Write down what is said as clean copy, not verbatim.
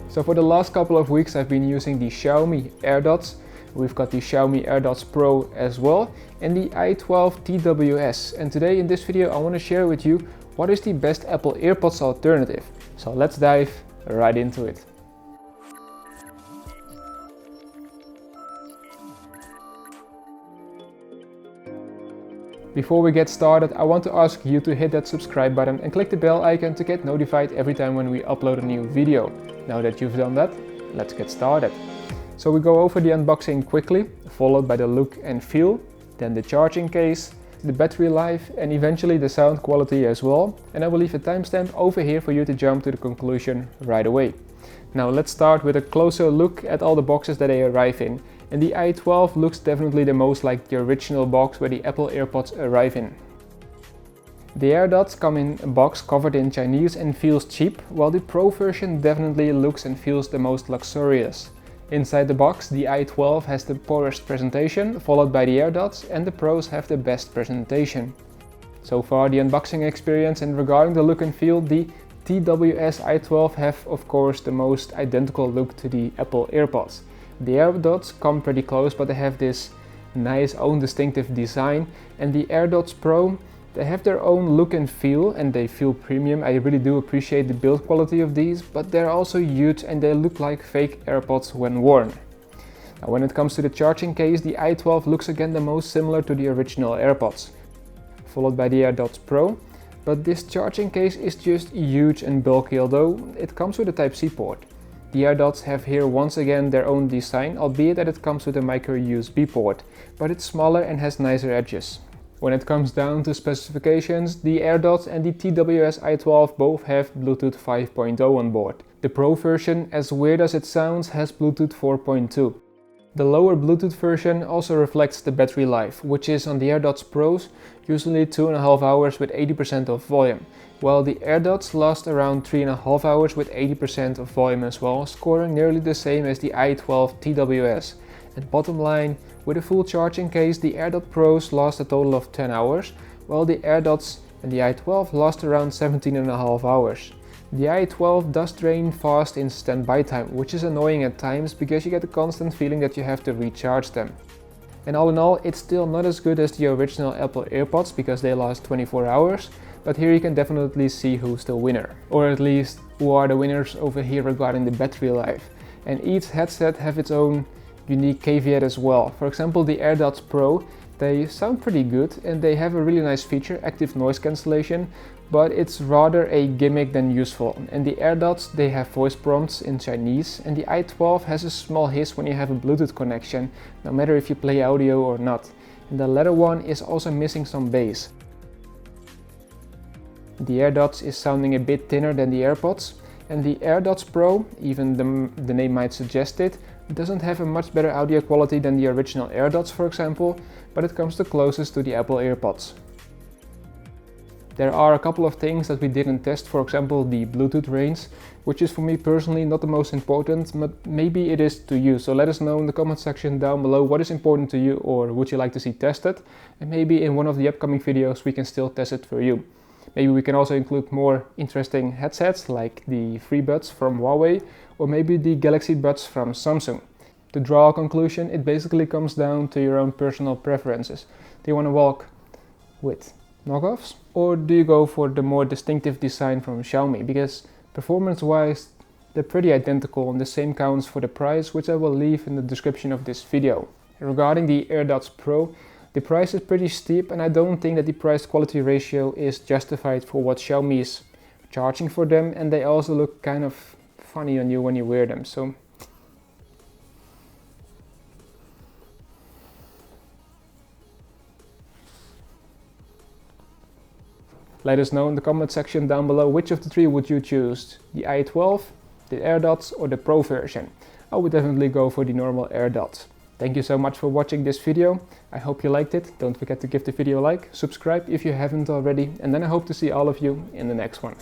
So for the last couple of weeks I've been using the Xiaomi AirDots. We've got the Xiaomi AirDots Pro as well and the i12 TWS. And today in this video I want to share with you what is the best Apple AirPods alternative. So let's dive right into it. Before we get started, I want to ask you to hit that subscribe button and click the bell icon to get notified every time when we upload a new video. Now that you've done that, let's get started. So we go over the unboxing quickly, followed by the look and feel, then the charging case, the battery life and eventually the sound quality as well. And I will leave a timestamp over here for you to jump to the conclusion right away. Now let's start with a closer look at all the boxes that they arrive in. And the i12 looks definitely the most like the original box where the Apple AirPods arrive in. The AirDots come in a box covered in Chinese and feels cheap, while the Pro version definitely looks and feels the most luxurious. Inside the box, the i12 has the poorest presentation, followed by the AirDots, and the Pros have the best presentation. So far the unboxing experience, and regarding the look and feel, the TWS i12 have of course the most identical look to the Apple AirPods. The AirDots come pretty close, but they have this nice own distinctive design, and the AirDots Pro, they have their own look and feel and they feel premium. I really do appreciate the build quality of these, but they're also huge and they look like fake AirPods when worn. Now when it comes to the charging case, the i12 looks again the most similar to the original AirPods, followed by the AirDots Pro. But this charging case is just huge and bulky, although it comes with a Type-C port. The AirDots have here once again their own design, albeit that it comes with a micro USB port, but it's smaller and has nicer edges. When it comes down to specifications, the AirDots and the TWS i12 both have Bluetooth 5.0 on board. The Pro version, as weird as it sounds, has Bluetooth 4.2. The lower Bluetooth version also reflects the battery life, which is on the AirDots Pros usually 2.5 hours with 80% of volume, while the AirDots last around 3.5 hours with 80% of volume as well, scoring nearly the same as the i12 TWS. And bottom line, with a full charging case, the AirDots Pros last a total of 10 hours, while the AirDots and the i12 last around 17.5 hours. The i12 does drain fast in standby time, which is annoying at times because you get a constant feeling that you have to recharge them. And all in all, it's still not as good as the original Apple AirPods because they last 24 hours, but here you can definitely see who's the winner. Or at least who are the winners over here regarding the battery life. And each headset have its own unique caveat as well. For example, the AirDots Pro, they sound pretty good and they have a really nice feature, active noise cancellation, but it's rather a gimmick than useful. And the AirDots, they have voice prompts in Chinese, and the i12 has a small hiss when you have a Bluetooth connection, no matter if you play audio or not. And the latter one is also missing some bass. The AirDots is sounding a bit thinner than the AirPods, and the AirDots Pro, even the name might suggest it, doesn't have a much better audio quality than the original AirDots, for example, but it comes the closest to the Apple AirPods. There are a couple of things that we didn't test, for example the Bluetooth range, which is for me personally not the most important, but maybe it is to you. So let us know in the comment section down below what is important to you or would you like to see tested, and maybe in one of the upcoming videos we can still test it for you. Maybe we can also include more interesting headsets like the FreeBuds from Huawei or maybe the Galaxy Buds from Samsung. To draw a conclusion, it basically comes down to your own personal preferences. Do you want to walk with knockoffs or do you go for the more distinctive design from Xiaomi? Because performance-wise, they're pretty identical and the same counts for the price, which I will leave in the description of this video. Regarding the AirDots Pro, the price is pretty steep and I don't think that the price-quality ratio is justified for what Xiaomi is charging for them, and they also look kind of funny on you when you wear them. So let us know in the comment section down below which of the three would you choose, the i12, the AirDots or the Pro version. I would definitely go for the normal AirDots. Thank you so much for watching this video. I hope you liked it. Don't forget to give the video a like, subscribe if you haven't already, and then I hope to see all of you in the next one.